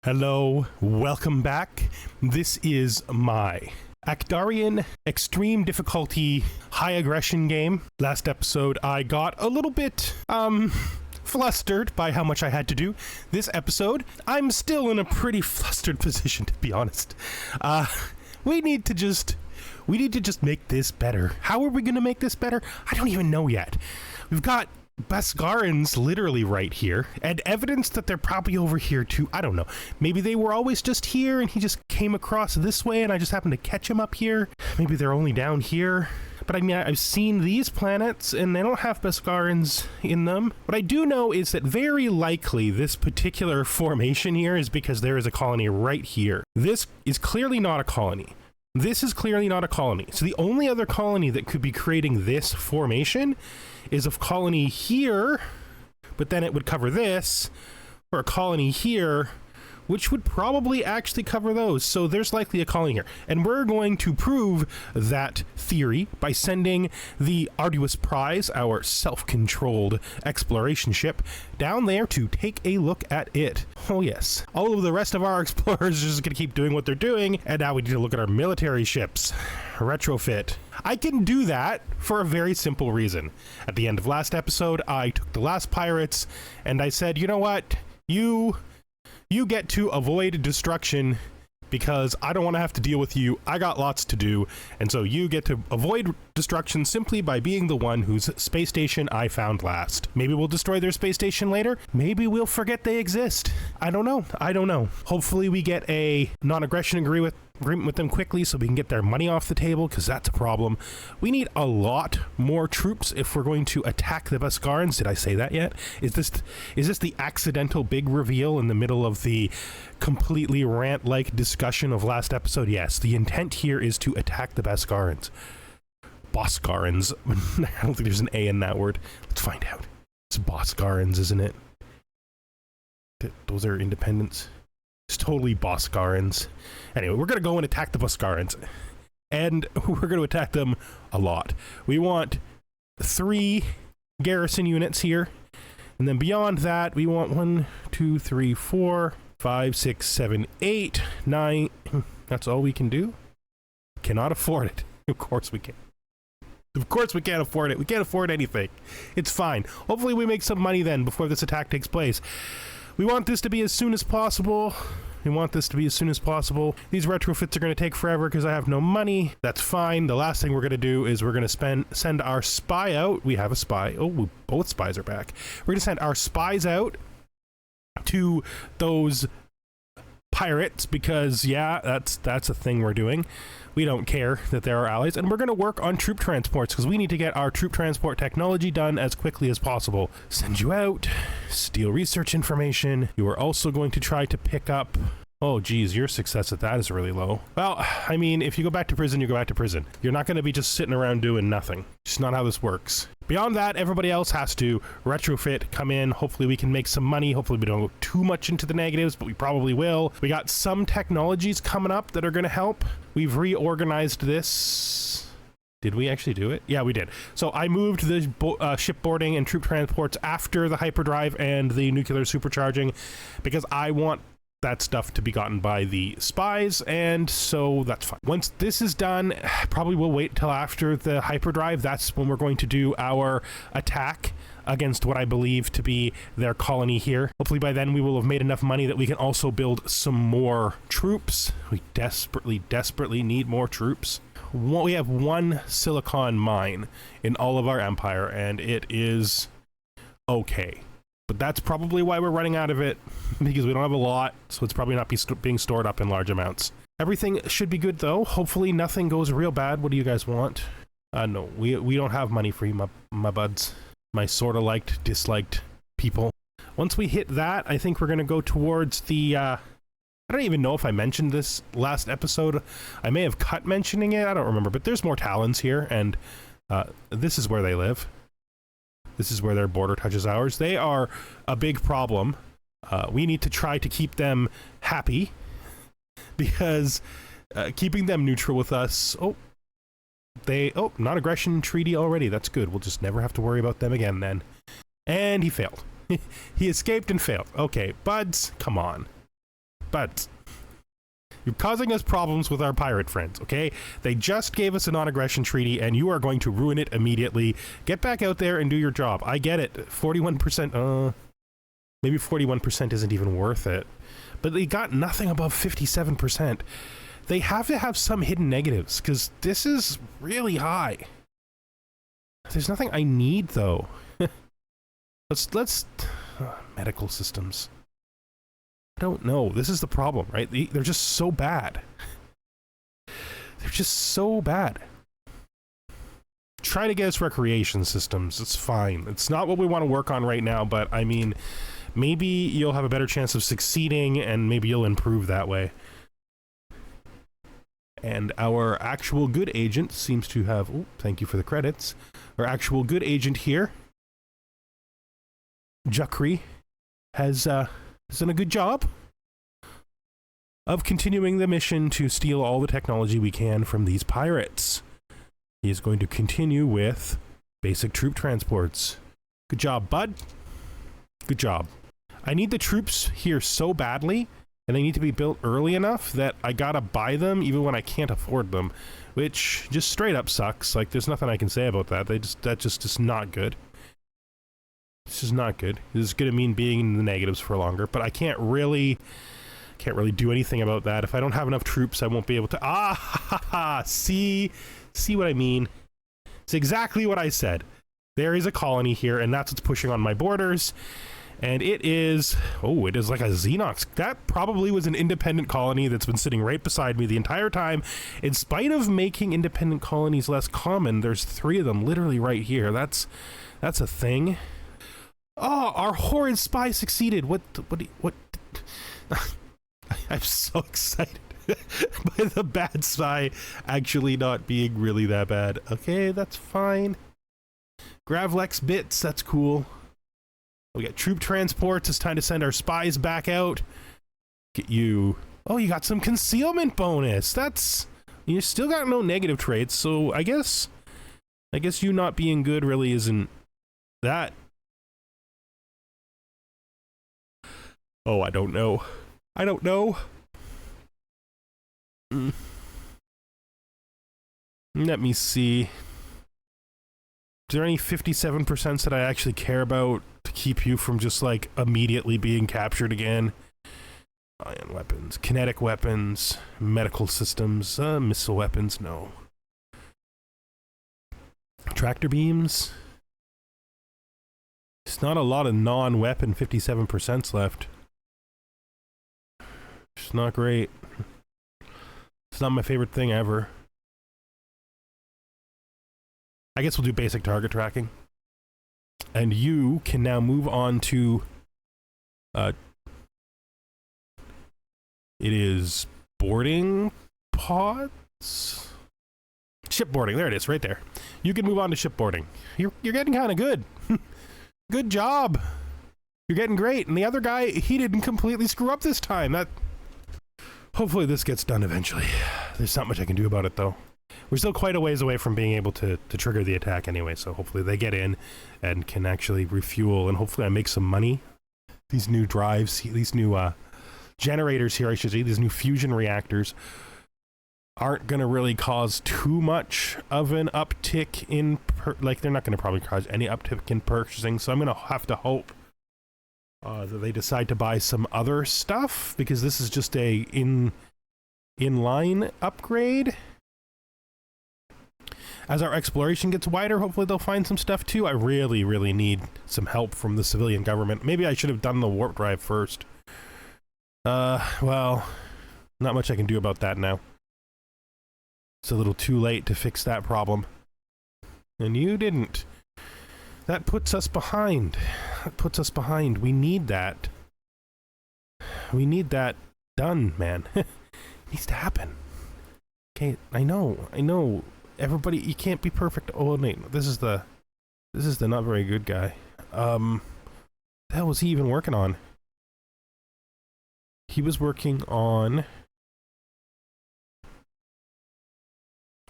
Hello, welcome back. This is my Ackdarian extreme difficulty high aggression game. Last episode I got a little bit flustered by how much I had to do. This episode I'm still in a pretty flustered position, to be honest. We need to just make this better. How are we going to make this better? I don't even know yet. We've got Ackdarians literally right here, and evidence that they're probably over here too. I don't know. Maybe they were always just here and he just came across this way and I just happened to catch him up here. Maybe they're only down here. But I mean, I've seen these planets and they don't have Ackdarians in them. What I do know is that very likely this particular formation here is because there is a colony right here. This is clearly not a colony. This is clearly not a colony. So the only other colony that could be creating this formation is a colony here, but then it would cover this, or a colony here, which would probably actually cover those. So there's likely a colony here. And we're going to prove that theory by sending the Arduous Prize, our self-controlled exploration ship, down there to take a look at it. Oh yes. All of the rest of our explorers are just gonna keep doing what they're doing, and now we need to look at our military ships. Retrofit. I can do that for a very simple reason. At the end of last episode, I took the last pirates, and I said, you know what? You get to avoid destruction because I don't want to have to deal with you. I got lots to do. And so you get to avoid destruction simply by being the one whose space station I found last. Maybe we'll destroy their space station later. Maybe we'll forget they exist. I don't know. Hopefully we get a non-aggression agreement with them quickly so we can get their money off the table, because that's a problem. We need a lot more troops if we're going to attack the Ackdarians. Did I say that yet? Is this the accidental big reveal in the middle of the completely rant-like discussion of last episode? Yes, the intent here is to attack the Ackdarians. Ackdarians. I don't think there's an A in that word. Let's find out. It's Ackdarians, isn't it? Those are independents. It's totally Ackdarians. Anyway, we're going to go and attack the Ackdarians. And we're going to attack them a lot. We want 3 garrison units here. And then beyond that, we want 1, 2, 3, 4, 5, 6, 7, 8, 9. That's all we can do? Cannot afford it. Of course we can. Of course we can't afford it. We can't afford anything. It's fine. Hopefully we make some money then before this attack takes place. We want this to be as soon as possible. These retrofits are going to take forever because I have no money. That's fine. The last thing we're going to do is we're going to send our spy out. We have a spy. Oh, both spies are back. We're going to send our spies out to those pirates because, yeah, that's a thing we're doing. We don't care that they're our allies, and we're going to work on troop transports because we need to get our troop transport technology done as quickly as possible. Send you out, steal research information. You are also going to try to pick up... Oh, geez, your success at that is really low. Well, I mean, if you go back to prison, you go back to prison. You're not going to be just sitting around doing nothing. It's not how this works. Beyond that, everybody else has to retrofit, come in. Hopefully we can make some money. Hopefully we don't go too much into the negatives, but we probably will. We got some technologies coming up that are going to help. We've reorganized this. Did we actually do it? Yeah, we did. So I moved the shipboarding and troop transports after the hyperdrive and the nuclear supercharging because I want that stuff to be gotten by the spies, and so that's fine. Once this is done, probably we'll wait till after the hyperdrive. That's when we're going to do our attack against what I believe to be their colony here. Hopefully by then we will have made enough money that we can also build some more troops. We desperately need more troops. We have 1 silicon mine in all of our empire, and it is okay. But that's probably why we're running out of it, because we don't have a lot, so it's probably not being stored up in large amounts. Everything should be good, though. Hopefully nothing goes real bad. What do you guys want? No, we don't have money for you, my buds. My sorta disliked people. Once we hit that, I think we're going to go towards the... I don't even know if I mentioned this last episode. I may have cut mentioning it. I don't remember, but there's more Talons here, and this is where they live. This is where their border touches ours. They are a big problem. We need to try to keep them happy because keeping them neutral with us... non-aggression treaty already. That's good. We'll just never have to worry about them again then. And he failed. He escaped and failed. Okay, buds, come on. But you're causing us problems with our pirate friends, okay? They just gave us a non-aggression treaty, and you are going to ruin it immediately. Get back out there and do your job. I get it. 41%, maybe 41% isn't even worth it. But they got nothing above 57%. They have to have some hidden negatives, because this is really high. There's nothing I need, though. let's medical systems. I don't know. This is the problem, right? They're just so bad. They're just so bad. Try to get us recreation systems. It's fine. It's not what we want to work on right now, but I mean, maybe you'll have a better chance of succeeding, and maybe you'll improve that way. And our actual good agent seems to have... Oh, thank you for the credits. Our actual good agent here, Jukri, has done a good job of continuing the mission to steal all the technology we can from these pirates. He is going to continue with basic troop transports. Good job, bud. Good job. I need the troops here so badly, and they need to be built early enough that I gotta buy them even when I can't afford them, which just straight up sucks. Like, there's nothing I can say about that. That just is not good. This is not good. This is going to mean being in the negatives for longer, but I can't really do anything about that. If I don't have enough troops, I won't be able to... See what I mean? It's exactly what I said. There is a colony here, and that's what's pushing on my borders. And it is... Oh, it is like a Xenox. That probably was an independent colony that's been sitting right beside me the entire time. In spite of making independent colonies less common, there's 3 of them literally right here. That's a thing. Oh, our horrid spy succeeded. What? I'm so excited by the bad spy actually not being really that bad. Okay, that's fine. Gravlex bits, that's cool. We got troop transports. It's time to send our spies back out. Get you. Oh, you got some concealment bonus. You still got no negative traits, so I guess you not being good really isn't that. Oh, I don't know. Let me see. Is there any 57% that I actually care about to keep you from just, like, immediately being captured again? Ion weapons, kinetic weapons, medical systems, missile weapons, no. Tractor beams. It's not a lot of non-weapon 57% left. It's not great. It's not my favorite thing ever. I guess we'll do basic target tracking. And you can now move on to... it is boarding pods? Shipboarding, there it is, right there. You can move on to shipboarding. You're getting kind of good. Good job. You're getting great. And the other guy, he didn't completely screw up this time. Hopefully this gets done eventually. There's not much I can do about it, though. We're still quite a ways away from being able to trigger the attack anyway, so hopefully they get in and can actually refuel, and hopefully I make some money. These new drives, these new generators here, I should say, these new fusion reactors aren't going to really cause too much of an uptick in, they're not going to probably cause any uptick in purchasing, so I'm going to have to hope that they decide to buy some other stuff, because this is just a inline upgrade. As our exploration gets wider, hopefully they'll find some stuff too. I really, really need some help from the civilian government. Maybe I should have done the warp drive first. Well, not much I can do about that now. It's a little too late to fix that problem. And you didn't. That puts us behind. That puts us behind. We need that. We need that done, man. It needs to happen. Okay, I know. Everybody, you can't be perfect. Oh, wait, this is the not very good guy. The hell was he even working on? He was working on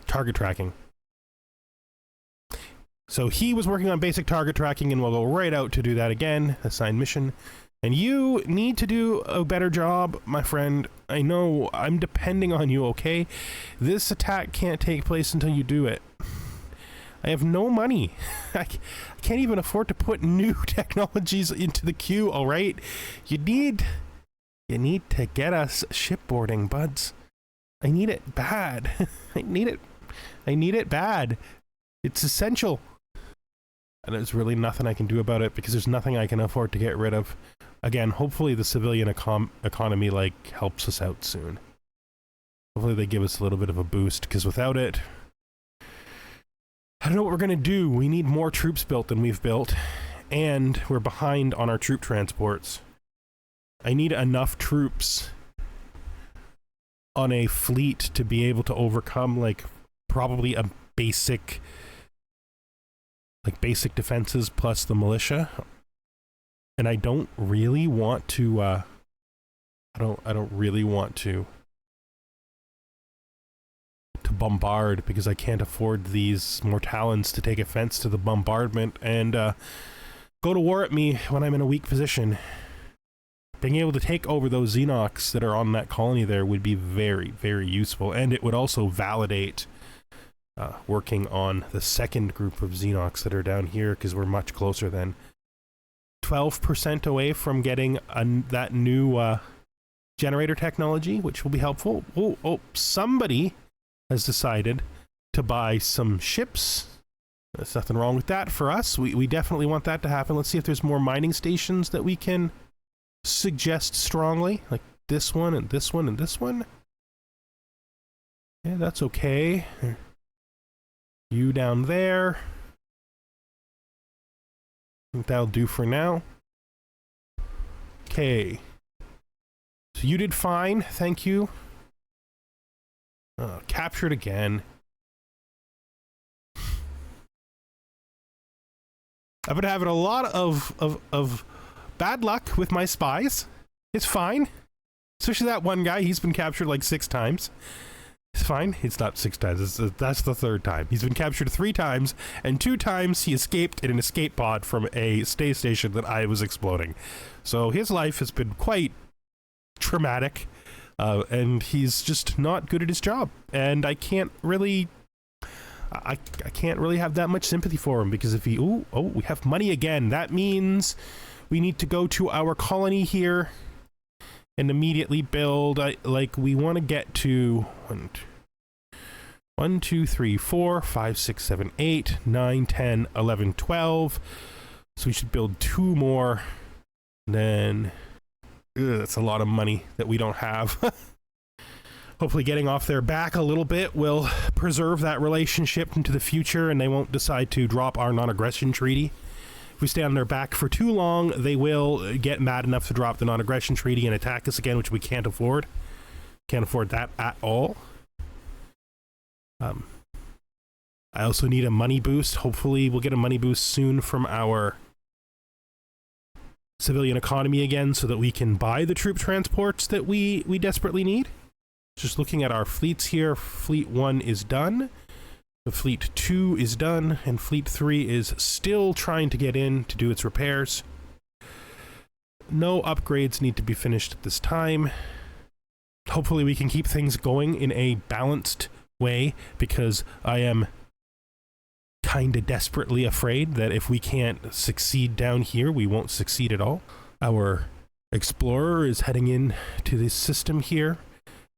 target tracking. So he was working on basic target tracking, and we'll go right out to do that again. Assigned mission. And you need to do a better job, my friend. I know I'm depending on you, okay? This attack can't take place until you do it. I have no money. I can't even afford to put new technologies into the queue, all right? You need to get us shipboarding, buds. I need it bad. I need it bad. It's essential. And there's really nothing I can do about it because there's nothing I can afford to get rid of. Again, hopefully the civilian economy, like, helps us out soon. Hopefully they give us a little bit of a boost, because without it, I don't know what we're going to do. We need more troops built than we've built, and we're behind on our troop transports. I need enough troops on a fleet to be able to overcome, like, probably a basic defenses plus the militia. And I don't really want to, I don't really want to bombard, because I can't afford these Mortallons to take offense to the bombardment and go to war at me when I'm in a weak position. Being able to take over those Xenocs that are on that colony there would be very, very useful, and it would also validate working on the second group of Xenocs that are down here, because we're much closer than 12% away from getting that new generator technology, which will be helpful. Oh, somebody has decided to buy some ships. There's nothing wrong with that for us. We definitely want that to happen. Let's see if there's more mining stations that we can suggest strongly, like this one and this one and this one. Yeah, that's okay. You down there. I think that'll do for now. Okay. So you did fine, thank you. Captured again. I've been having a lot of bad luck with my spies. It's fine. Especially that one guy, he's been captured like 6 times. It's fine. It's not 6 times. That's the 3rd time. He's been captured 3 times, and 2 times he escaped in an escape pod from a space station that I was exploding. So his life has been quite traumatic, and he's just not good at his job. And I can't really have that much sympathy for him, because if he... Oh, we have money again. That means we need to go to our colony here and immediately build, we want to get to 1, 2, 3, 4, 5, 6, 7, 8, 9, 10, 11, 12. So we should build 2 more. Then, that's a lot of money that we don't have. Hopefully getting off their back a little bit will preserve that relationship into the future, and they won't decide to drop our non-aggression treaty. If we stay on their back for too long, they will get mad enough to drop the non-aggression treaty and attack us again, which we can't afford. Can't afford that at all. I also need a money boost. Hopefully we'll get a money boost soon from our civilian economy again, so that we can buy the troop transports that we desperately need. Just looking at our fleets here, Fleet 1 is done. The Fleet 2 is done, and Fleet 3 is still trying to get in to do its repairs. No upgrades need to be finished at this time. Hopefully we can keep things going in a balanced way, because I am kinda desperately afraid that if we can't succeed down here, we won't succeed at all. Our explorer is heading in to this system here.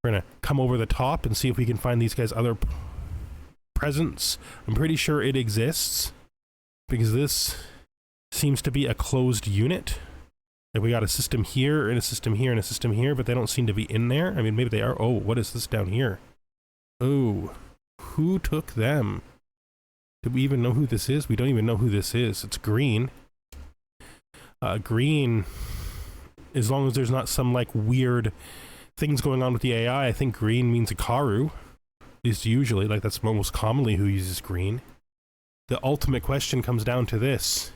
We're gonna come over the top and see if we can find these guys' other presence. I'm pretty sure it exists, because this seems to be a closed unit. Like, we got a system here and a system here and a system here, but they don't seem to be in there. I mean, maybe they are. Oh, what is this down here? Oh, who took them? Do we even know who this is? We don't even know who this is. It's green. Green, as long as there's not some like weird things going on with the AI, I think green means a Karu. Is usually, like, that's most commonly who uses green. The ultimate question comes down to this.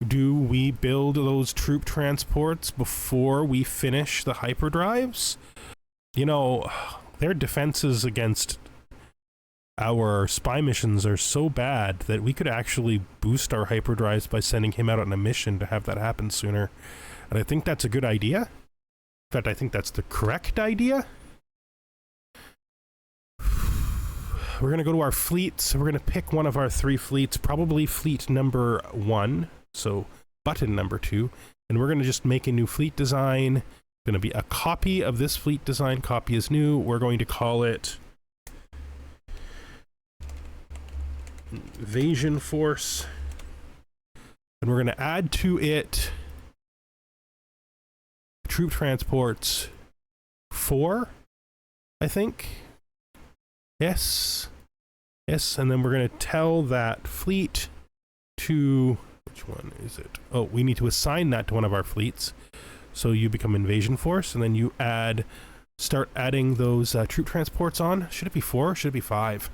Do we build those troop transports before we finish the hyperdrives? You know, their defenses against our spy missions are so bad that we could actually boost our hyperdrives by sending him out on a mission to have that happen sooner. And I think that's a good idea. In fact, I think that's the correct idea. We're going to go to our fleets. We're going to pick one of our 3 fleets, probably fleet number 1, so button number 2, and we're going to just make a new fleet design. It's going to be a copy of this fleet design. Copy is new. We're going to call it Invasion Force, and we're going to add to it troop transports 4, I think. Yes, and then we're going to tell that fleet to, which one is it? Oh, we need to assign that to one of our fleets. So you become Invasion Force, and then you start adding those troop transports on. Should it be 4? Should it be 5?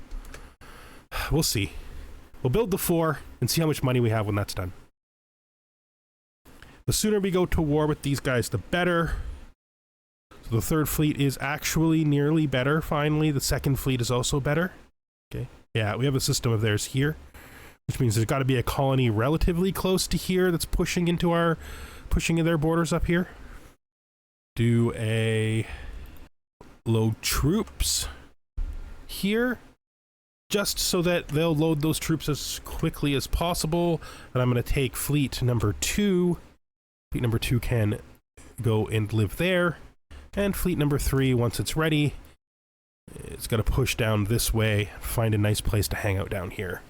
We'll see. We'll build the 4 and see how much money we have when that's done. The sooner we go to war with these guys, the better. So the 3rd fleet is actually nearly better, finally. The 2nd fleet is also better. Okay. Yeah, we have a system of theirs here, which means there's got to be a colony relatively close to here that's pushing into their borders up here. Do a load troops here, just so that they'll load those troops as quickly as possible. And I'm going to take fleet number 2. Fleet number 2 can go and live there. And fleet number 3, once it's ready, it's got to push down this way, find a nice place to hang out down here.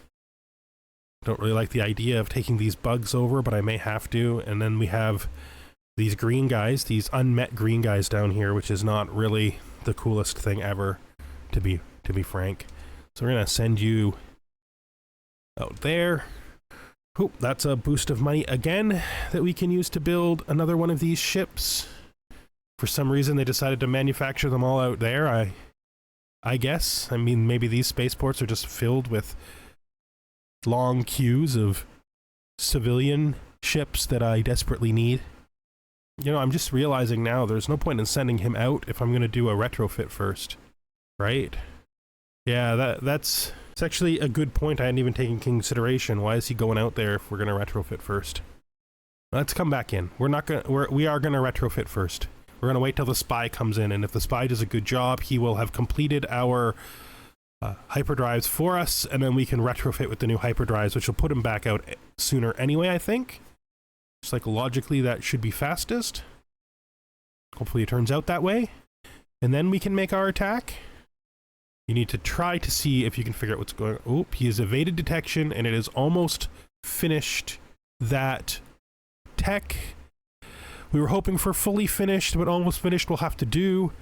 Don't really like the idea of taking these bugs over, but I may have to. And then we have these green guys, these unmet green guys down here, which is not really the coolest thing ever, to be frank. So we're going to send you out there. Oop, that's a boost of money again that we can use to build another one of these ships. For some reason, they decided to manufacture them all out there. I guess. I mean, maybe these spaceports are just filled with long queues of civilian ships that I desperately need. You know, I'm just realizing now there's no point in sending him out if I'm going to do a retrofit first. Right? Yeah, that's actually a good point I hadn't even taken into consideration. Why is he going out there if we're going to retrofit first? Let's come back in. We are going to retrofit first. We're going to wait till the spy comes in, and if the spy does a good job, he will have completed our hyperdrives for us, and then we can retrofit with the new hyperdrives, which will put him back out sooner anyway, I think. Just like logically, that should be fastest. Hopefully it turns out that way. And then we can make our attack. You need to try to see if you can figure out what's going on. Oop, he has evaded detection, and it is almost finished that tech. We were hoping for fully finished, but almost finished we'll have to do.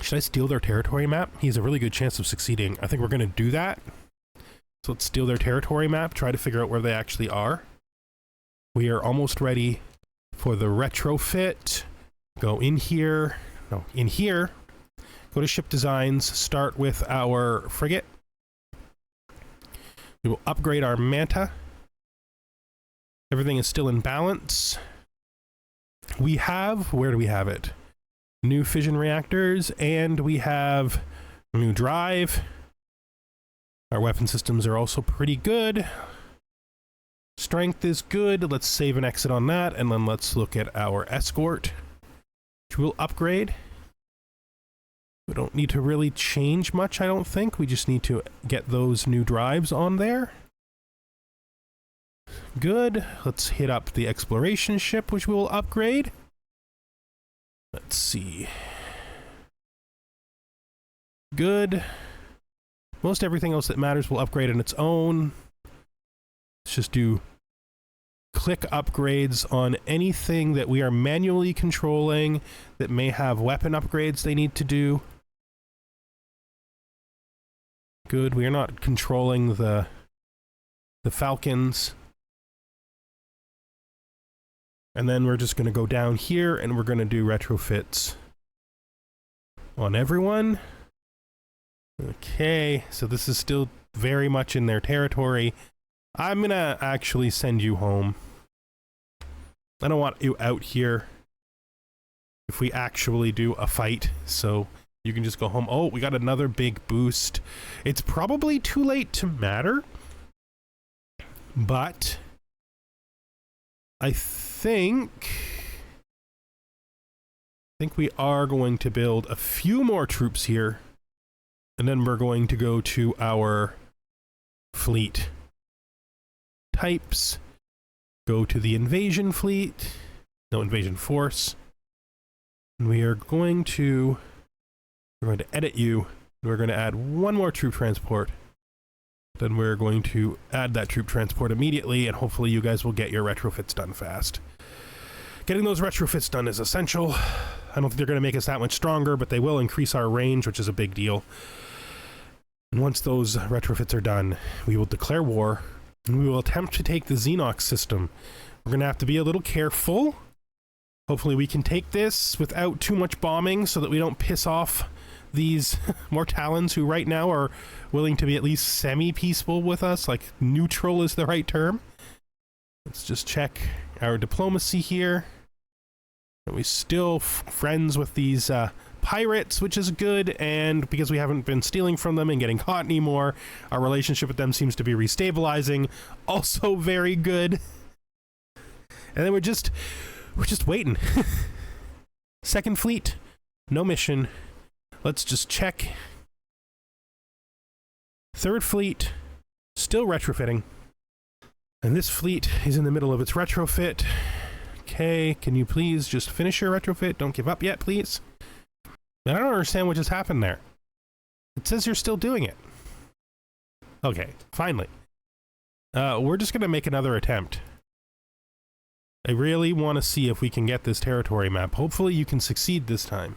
Should I steal their territory map? He has a really good chance of succeeding. I think we're going to do that. So let's steal their territory map, try to figure out where they actually are. We are almost ready for the retrofit. Go in here. No, in here. Go to ship designs, start with our frigate. We will upgrade our Manta. Everything is still in balance. We have, where do we have it? New fission reactors, and we have a new drive. Our weapon systems are also pretty good. Strength is good. Let's save and exit on that, and then let's look at our escort, which we'll upgrade. We don't need to really change much, I don't think. We just need to get those new drives on there. Good. Let's hit up the exploration ship, which we will upgrade. Let's see. Good. Most everything else that matters will upgrade on its own. Let's just do click upgrades on anything that we are manually controlling that may have weapon upgrades they need to do. Good. We are not controlling the Falcons. And then we're just going to go down here and we're going to do retrofits on everyone. Okay, so this is still very much in their territory. I'm going to actually send you home. I don't want you out here if we actually do a fight, so you can just go home. Oh, we got another big boost. It's probably too late to matter, but I think we are going to build a few more troops here, and then we're going to go to our fleet types, go to the invasion fleet, no, invasion force, and we're going to edit you, and we're going to add one more troop transport. Then we're going to add that troop transport immediately, and hopefully you guys will get your retrofits done fast. Getting those retrofits done is essential. I don't think they're going to make us that much stronger, but they will increase our range, which is a big deal. And once those retrofits are done, we will declare war, and we will attempt to take the Xenox system. We're going to have to be a little careful. Hopefully we can take this without too much bombing so that we don't piss off these Mortallons who right now are willing to be at least semi-peaceful with us, like neutral is the right term. Let's just check our diplomacy here. Are we still friends with these pirates, which is good, and because we haven't been stealing from them and getting caught anymore, our relationship with them seems to be restabilizing, also very good. And then we're just waiting. Second fleet, no mission. Let's just check. Third fleet, still retrofitting. And this fleet is in the middle of its retrofit. Okay, can you please just finish your retrofit? Don't give up yet, please. I don't understand what just happened there. It says you're still doing it. Okay, finally. We're just going to make another attempt. I really want to see if we can get this territory map. Hopefully you can succeed this time.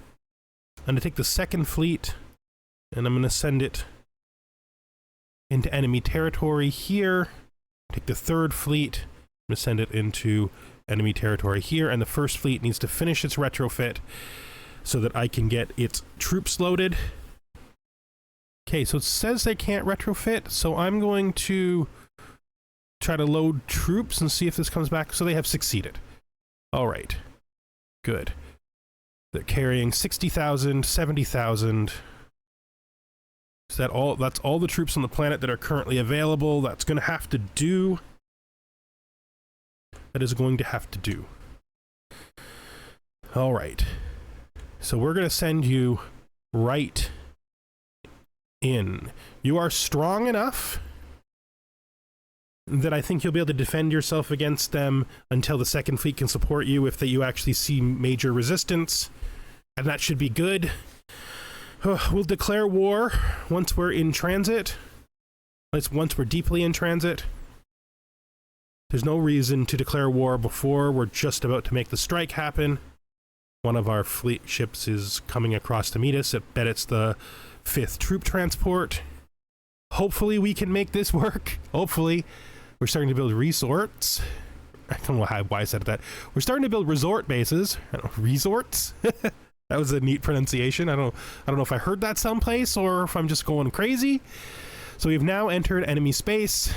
I'm going to take the second fleet, and I'm going to send it into enemy territory here. Take the third fleet, I'm going to send it into enemy territory here, and the first fleet needs to finish its retrofit so that I can get its troops loaded. Okay, so it says they can't retrofit, so I'm going to try to load troops and see if this comes back. So they have succeeded. All right, good. They're carrying 60,000, 70,000. Is that all? That's all the troops on the planet that are currently available. That's going to have to do. That is going to have to do. All right. So we're going to send you right in. You are strong enough that I think you'll be able to defend yourself against them until the second fleet can support you if you actually see major resistance. And that should be good. We'll declare war once we're in transit. Once we're deeply in transit. There's no reason to declare war before. We're just about to make the strike happen. One of our fleet ships is coming across to meet us. I bet it's the 5th troop transport. Hopefully we can make this work. Hopefully. We're starting to build resorts. I don't know why I said that. We're starting to build resort bases. Resorts? That was a neat pronunciation. I don't know if I heard that someplace or if I'm just going crazy. So we've now entered enemy space.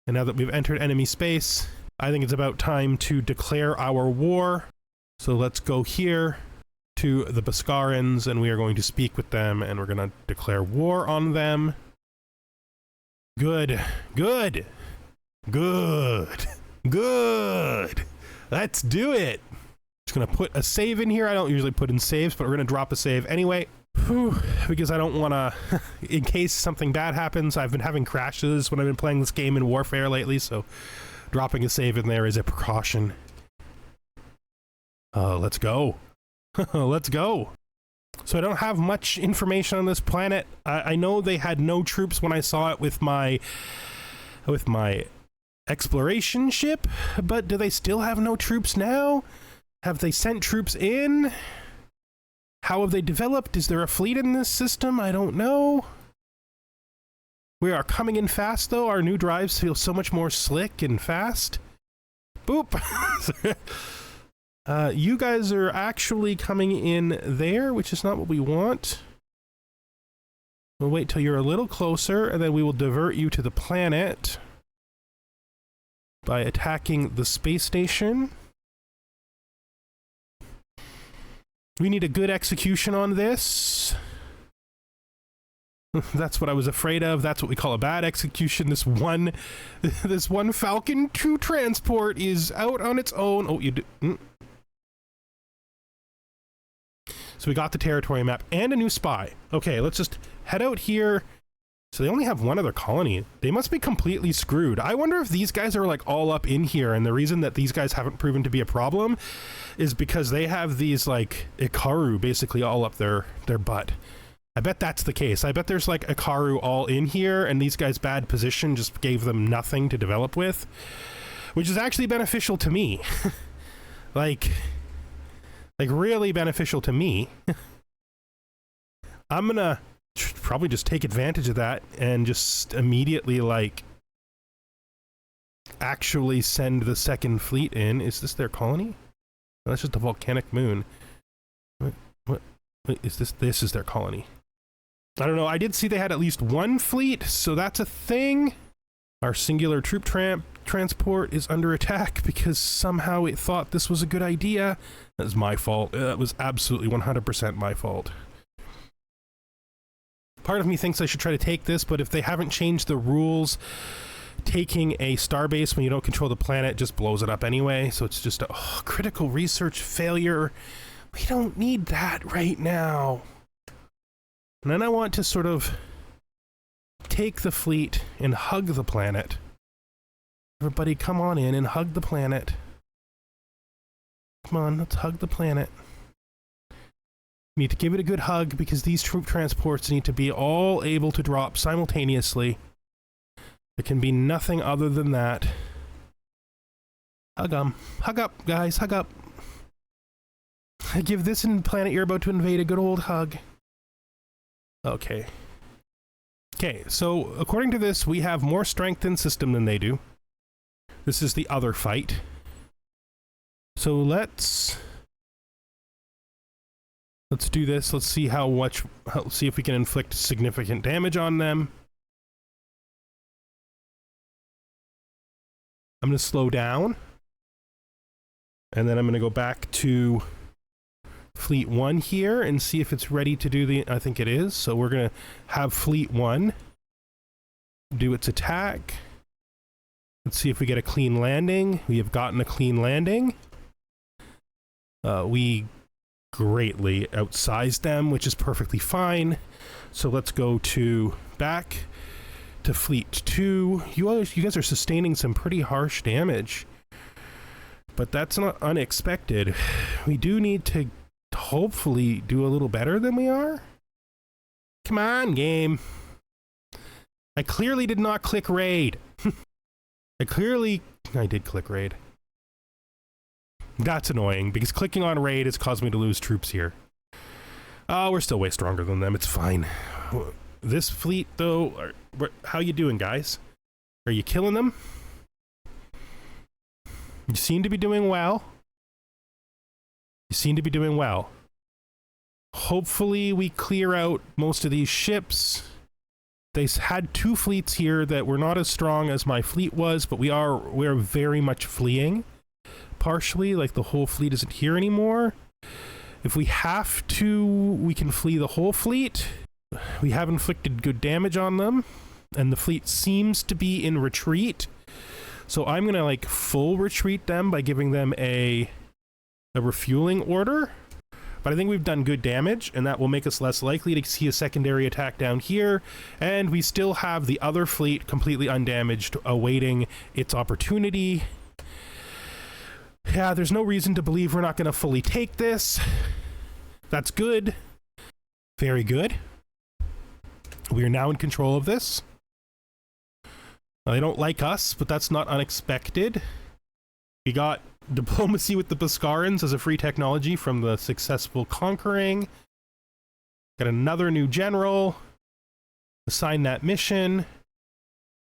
And now that we've entered enemy space, I think it's about time to declare our war. So let's go here to the Ackdarians, and we are going to speak with them, and we're going to declare war on them. Good. Good. Good. Good. Let's do it. Just going to put a save in here. I don't usually put in saves, but we're going to drop a save anyway. Whew, because I don't want to, in case something bad happens. I've been having crashes when I've been playing this game in Warfare lately, so dropping a save in there is a precaution. Let's go. Let's go. So I don't have much information on this planet. I know they had no troops when I saw it with my exploration ship, but do they still have no troops now? Have they sent troops in? How have they developed? Is there a fleet in this system? I don't know. We are coming in fast, though. Our new drives feel so much more slick and fast. Boop. You guys are actually coming in there, which is not what we want. We'll wait till you're a little closer, and then we will divert you to the planet by attacking the space station. We need a good execution on this. That's what I was afraid of. That's what we call a bad execution. This one Falcon 2 transport is out on its own. Oh, you do. So we got the territory map and a new spy. Okay, let's just head out here. So they only have one other colony. They must be completely screwed. I wonder if these guys are like all up in here, and the reason that these guys haven't proven to be a problem is because they have these like Ikaru basically all up their butt. I bet that's the case. I bet there's like Ikaru all in here, and these guys' bad position just gave them nothing to develop with, which is actually beneficial to me. like really beneficial to me. I'm gonna probably just take advantage of that and just immediately like actually send the second fleet in. Is this their colony? No, that's just a volcanic moon. What is this? This is their colony. I don't know. I did see they had at least one fleet, so that's a thing. Our singular troop transport is under attack because somehow it thought this was a good idea. That was my fault. That was absolutely 100% my fault. Part of me thinks I should try to take this, but if they haven't changed the rules, taking a starbase when you don't control the planet just blows it up anyway, so it's just a critical research failure. We don't need that right now. And then I want to sort of take the fleet and hug the planet. Everybody come on in and hug the planet. Come on, let's hug the planet. We need to give it a good hug because these troop transports need to be all able to drop simultaneously. There can be nothing other than that. Hug them. Hug up, guys. Hug up. Give this planet you're about to invade a good old hug. Okay. Okay, so according to this, we have more strength in system than they do. This is the other fight. So let's do this. Let's see see if we can inflict significant damage on them. I'm going to slow down. And then I'm going to go back to Fleet 1 here and see if it's ready to do I think it is. So we're going to have Fleet 1 do its attack. Let's see if we get a clean landing. We have gotten a clean landing. We greatly outsized them, which is perfectly fine. So let's go back to Fleet 2. You guys are sustaining some pretty harsh damage, but that's not unexpected. We do need to hopefully do a little better than we are. Come on, game. I clearly did not click raid. I did click raid. That's annoying because clicking on raid has caused me to lose troops here. We're still way stronger than them. It's fine. This fleet, though, how you doing, guys? Are you killing them? You seem to be doing well. You seem to be doing well. Hopefully we clear out most of these ships. They had two fleets here that were not as strong as my fleet was, but we're very much fleeing. Partially, like the whole fleet isn't here anymore. If we have to, we can flee the whole fleet. We have inflicted good damage on them, and the fleet seems to be in retreat. So I'm gonna like full retreat them by giving them a refueling order. But I think we've done good damage, and that will make us less likely to see a secondary attack down here. And we still have the other fleet completely undamaged, awaiting its opportunity. Yeah, there's no reason to believe we're not going to fully take this. That's good. Very good. We are now in control of this. They don't like us, but that's not unexpected. We got diplomacy with the Boscarans as a free technology from the successful conquering. Got another new general. Assign that mission.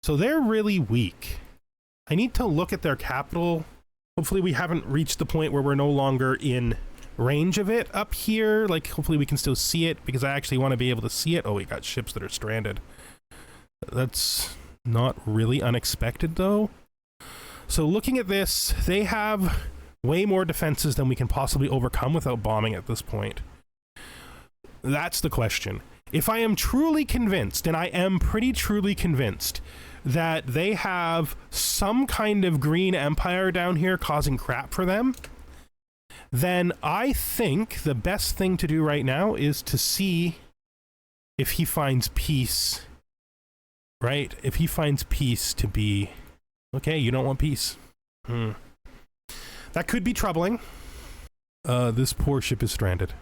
So they're really weak. I need to look at their capital. Hopefully we haven't reached the point where we're no longer in range of it up here. Like, hopefully we can still see it, because I actually want to be able to see it. Oh, we got ships that are stranded. That's not really unexpected, though. So looking at this, they have way more defenses than we can possibly overcome without bombing at this point. That's the question. If I am truly convinced, and I am pretty truly convinced, that they have some kind of green empire down here causing crap for them, then I think the best thing to do right now is to see if he finds peace, right? If he finds peace to be, okay, you don't want peace. That could be troubling. This poor ship is stranded.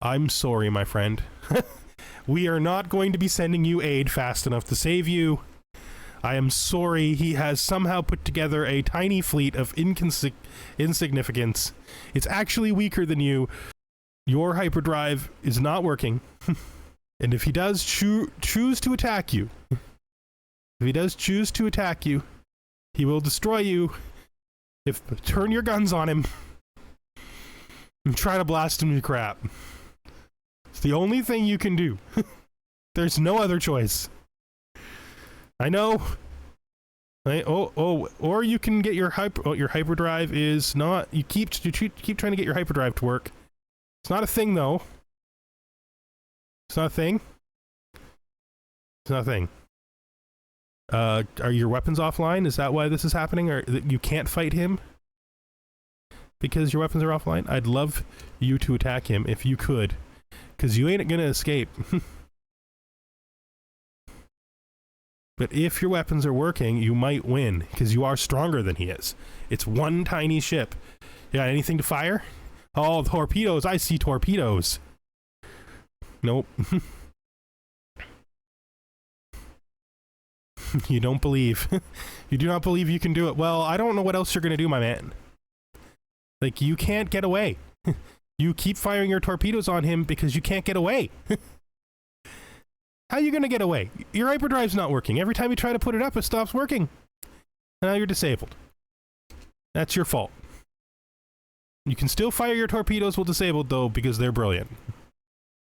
I'm sorry, my friend. We are not going to be sending you aid fast enough to save you. I am sorry. He has somehow put together a tiny fleet of insignificance. It's actually weaker than you. Your hyperdrive is not working. And if he does choose to attack you, he will destroy you. Turn your guns on him and try to blast him to crap. It's the only thing you can do. There's no other choice. I know. Or you can get your hyperdrive is not. You keep trying to get your hyperdrive to work. It's not a thing though. It's not a thing. It's not a thing. Are your weapons offline? Is that why this is happening? Or you can't fight him because your weapons are offline? I'd love you to attack him if you could, because you ain't gonna escape. But if your weapons are working, you might win, because you are stronger than he is. It's one tiny ship. You got anything to fire? Oh, torpedoes. I see torpedoes. Nope. You don't believe. You do not believe you can do it. Well, I don't know what else you're going to do, my man. Like, you can't get away. You keep firing your torpedoes on him because you can't get away. How are you going to get away? Your hyperdrive's not working. Every time you try to put it up, it stops working. Now you're disabled. That's your fault. You can still fire your torpedoes while disabled, though, because they're brilliant.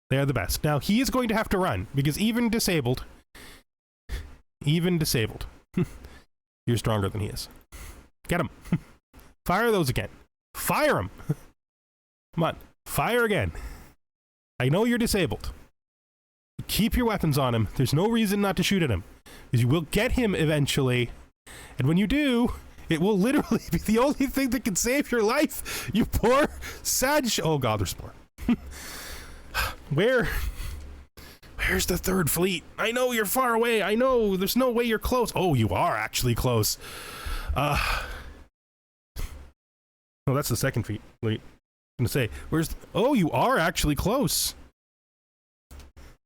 They are the best. Now, he is going to have to run, because even disabled, you're stronger than he is. Get him. Fire those again. Fire him. Come on. Fire again. I know you're disabled. Keep your weapons on him. There's no reason not to shoot at him, because you will get him eventually. And when you do, it will literally be the only thing that can save your life. You poor sad oh god, there's more. Where's the third fleet? I know you're far away. I know there's no way you're close. Oh, you are actually close. Oh, that's the second fleet. I'm gonna say, oh, you are actually close.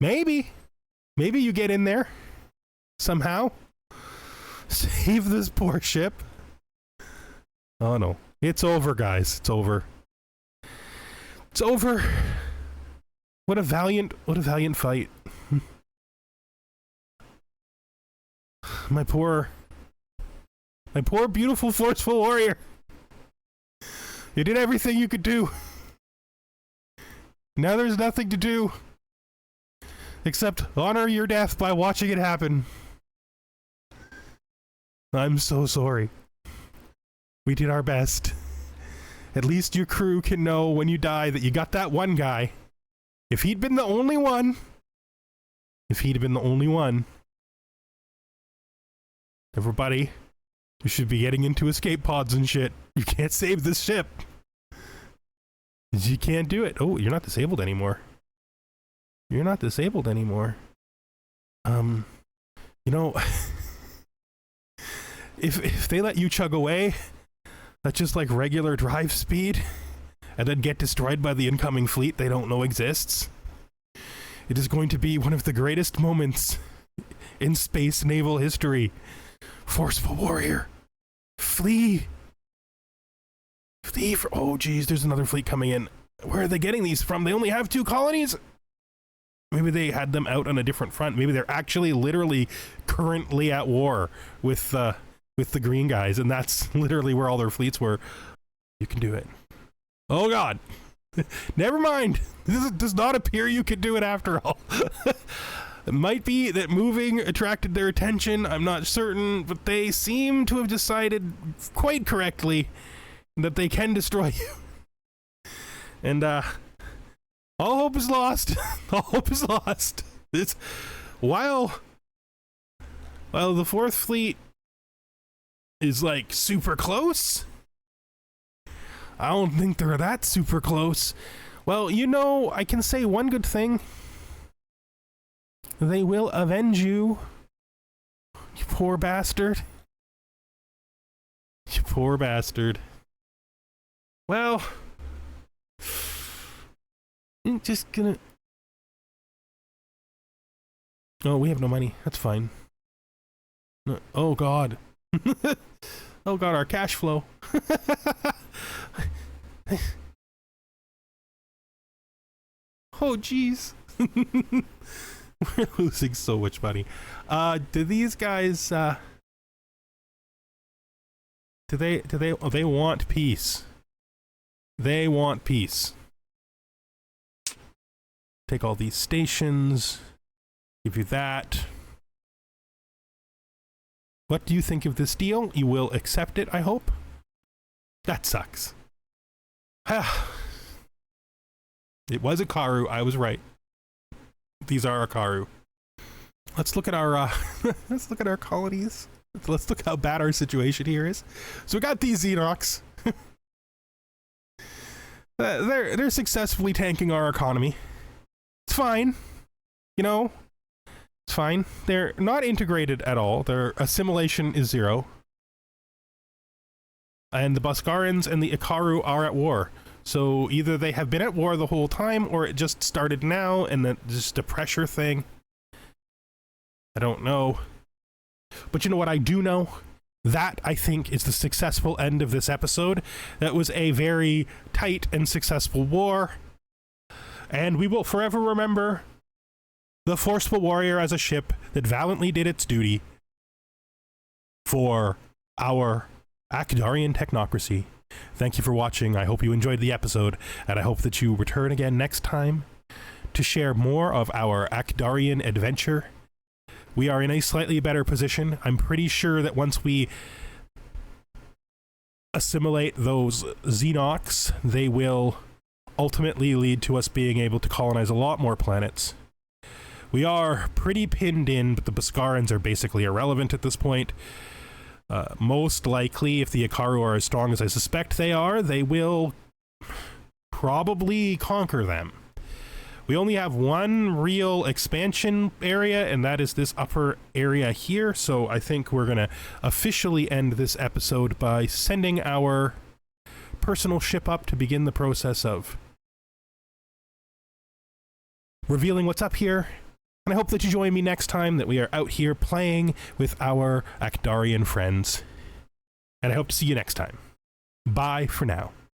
Maybe you get in there somehow. Save this poor ship. Oh no. It's over, guys. It's over. It's over. What a valiant fight. My poor beautiful forceful warrior. You did everything you could do. Now there's nothing to do except honor your death by watching it happen. I'm so sorry. We did our best. At least your crew can know when you die that you got that one guy. If he'd been the only one, everybody, you should be getting into escape pods and shit. You can't save this ship. You can't do it. Oh, you're not disabled anymore. You're not disabled anymore. You know, if they let you chug away at just like regular drive speed and then get destroyed by the incoming fleet they don't know exists, it is going to be one of the greatest moments in space naval history. Forceful warrior, flee for, oh geez, there's another fleet coming in. Where are they getting these from? They only have 2 colonies? Maybe they had them out on a different front. Maybe they're actually literally currently at war with the green guys, and that's literally where all their fleets were. You can do it. Oh god. Never mind. This does not appear you could do it after all. It might be that moving attracted their attention. I'm not certain, but they seem to have decided quite correctly that they can destroy you. And All hope is lost. All hope is lost. It's while the Fourth Fleet is like super close. I don't think they're that super close. Well, you know, I can say one good thing. They will avenge you. You poor bastard. You poor bastard. Well, I'm just gonna... Oh, we have no money. That's fine. No. Oh, God. Oh, God, our cash flow. Oh, jeez. We're losing so much money. Do these guys, do they want peace. They want peace. Take all these stations. Give you that. What do you think of this deal? You will accept it, I hope? That sucks. It was Akaru, I was right. These are Akaru. Let's look at our let's look at our colonies. Let's look how bad our situation here is. So we got these Xenox. They're successfully tanking our economy. It's fine. You know, it's fine. They're not integrated at all. Their assimilation is 0. And the Buscarans and the Ikaru are at war. So either they have been at war the whole time, or it just started now, and then just a pressure thing. I don't know. But you know what I do know? That, I think, is the successful end of this episode. That was a very tight and successful war. And we will forever remember the Forceful Warrior as a ship that valiantly did its duty for our Ackdarian technocracy. Thank you for watching. I hope you enjoyed the episode, and I hope that you return again next time to share more of our Ackdarian adventure. We are in a slightly better position. I'm pretty sure that once we assimilate those Xenox, they will ultimately lead to us being able to colonize a lot more planets. We are pretty pinned in, but the Buscarans are basically irrelevant at this point. Most likely, if the Ikaru are as strong as I suspect they are, they will probably conquer them. We only have one real expansion area, and that is this upper area here, so I think we're going to officially end this episode by sending our personal ship up to begin the process of revealing what's up here. And I hope that you join me next time that we are out here playing with our Ackdarian friends. And I hope to see you next time. Bye for now.